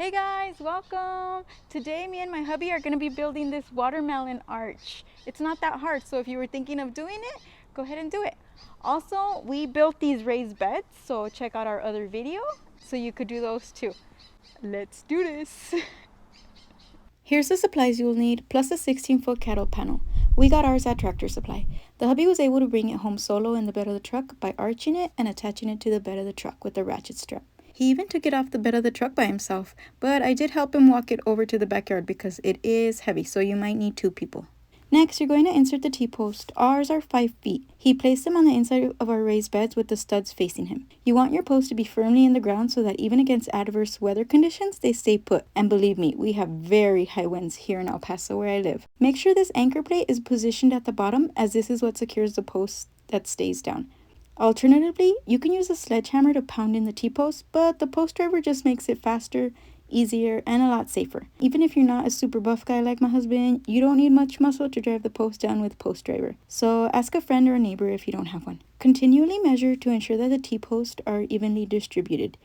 Hey guys, welcome! Today me and my hubby are going to be building this watermelon arch. It's not that hard, so if you were thinking of doing it, go ahead and do it. Also, we built these raised beds, so check out our other video so you could do those too. Let's do this! Here's the supplies you will need, plus a 16-foot cattle panel. We got ours at Tractor Supply. The hubby was able to bring it home solo in the bed of the truck by arching it and attaching it to the bed of the truck with a ratchet strap. He even took it off the bed of the truck by himself, but I did help him walk it over to the backyard because it is heavy, so you might need 2 people. Next, you're going to insert the T-post. Ours are 5 feet. He placed them on the inside of our raised beds with the studs facing him. You want your post to be firmly in the ground so that even against adverse weather conditions, they stay put. And believe me, we have very high winds here in El Paso where I live. Make sure this anchor plate is positioned at the bottom, as this is what secures the post that stays down. Alternatively, you can use a sledgehammer to pound in the T-post, but the post driver just makes it faster, easier, and a lot safer. Even if you're not a super buff guy like my husband, you don't need much muscle to drive the post down with post driver. So ask a friend or a neighbor if you don't have one. Continually measure to ensure that the T-posts are evenly distributed.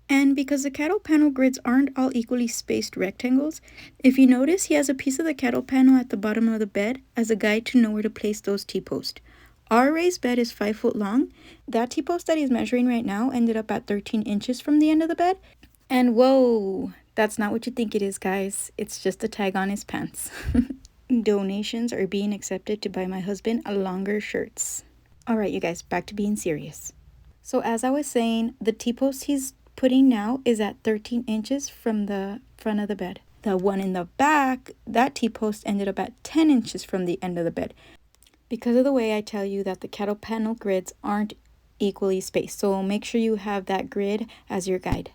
And because the cattle panel grids aren't all equally spaced rectangles, if you notice, he has a piece of the cattle panel at the bottom of the bed as a guide to know where to place those T-posts. Our raised bed is 5 foot long. That T-post that he's measuring right now ended up at 13 inches from the end of the bed. And whoa, that's not what you think it is, guys. It's just a tag on his pants. Donations are being accepted to buy my husband a longer shirts. All right, you guys, back to being serious. So as I was saying, the T-post he's putting now is at 13 inches from the front of the bed. The one in the back, that T-post ended up at 10 inches from the end of the bed. Because of the way I tell you that the cattle panel grids aren't equally spaced. So make sure you have that grid as your guide.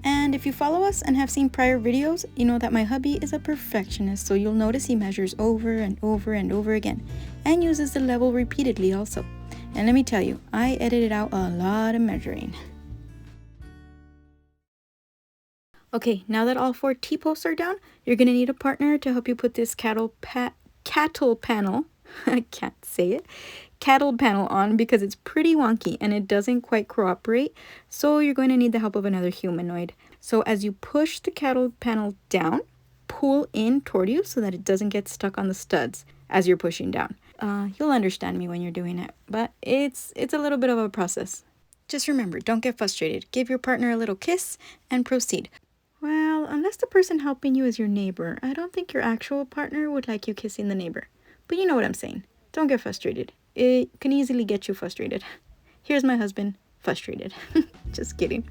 And if you follow us and have seen prior videos, you know that my hubby is a perfectionist, so you'll notice he measures over and over and over again, and uses the level repeatedly also. And let me tell you, I edited out a lot of measuring. Okay, now that all 4 T-posts are down, you're going to need a partner to help you put this cattle panel, I can't say it, cattle panel on because it's pretty wonky and it doesn't quite cooperate, so you're going to need the help of another humanoid. So as you push the cattle panel down, pull in toward you so that it doesn't get stuck on the studs as you're pushing down. You'll understand me when you're doing it, but it's a little bit of a process. Just remember, don't get frustrated. Give your partner a little kiss and proceed. Well, unless the person helping you is your neighbor, I don't think your actual partner would like you kissing the neighbor. But you know what I'm saying. Don't get frustrated. It can easily get you frustrated. Here's my husband, frustrated. Just kidding.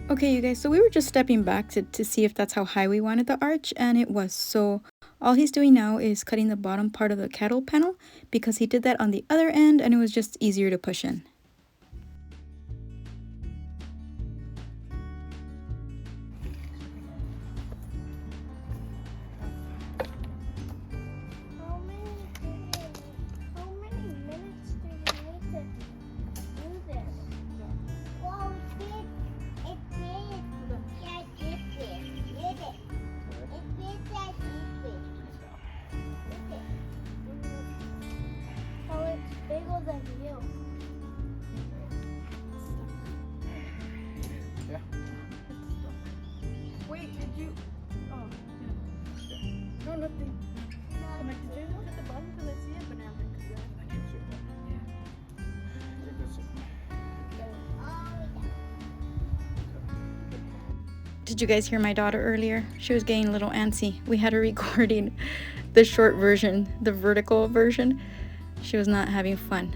Okay, you guys, so we were just stepping back to see if that's how high we wanted the arch, and it was. So all he's doing now is cutting the bottom part of the cattle panel because he did that on the other end and it was just easier to push in. Wait, did you? Oh, yeah. No, nothing. Did you look at the bottom because I see a banana? Did you guys hear my daughter earlier? She was getting a little antsy. We had her recording the short version, the vertical version. She was not having fun,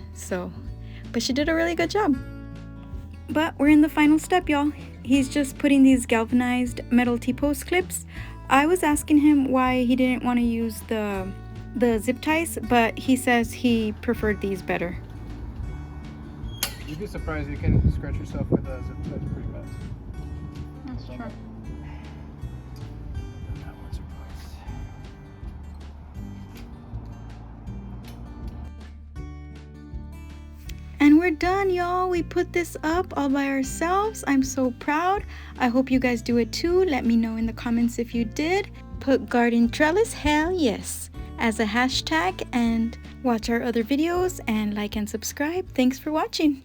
but she did a really good job. But we're in the final step, y'all. He's just putting these galvanized metal T-post clips. I was asking him why he didn't want to use the zip ties, but he says he preferred these better. You'd be surprised you can scratch yourself with a zip ties pretty fast. That's true. That once or twice. And we're done, y'all. We put this up all by ourselves. I'm so proud. I hope you guys do it too. Let me know in the comments if you did. Put garden trellis, hell yes, as a hashtag, and watch our other videos and like and subscribe. Thanks for watching.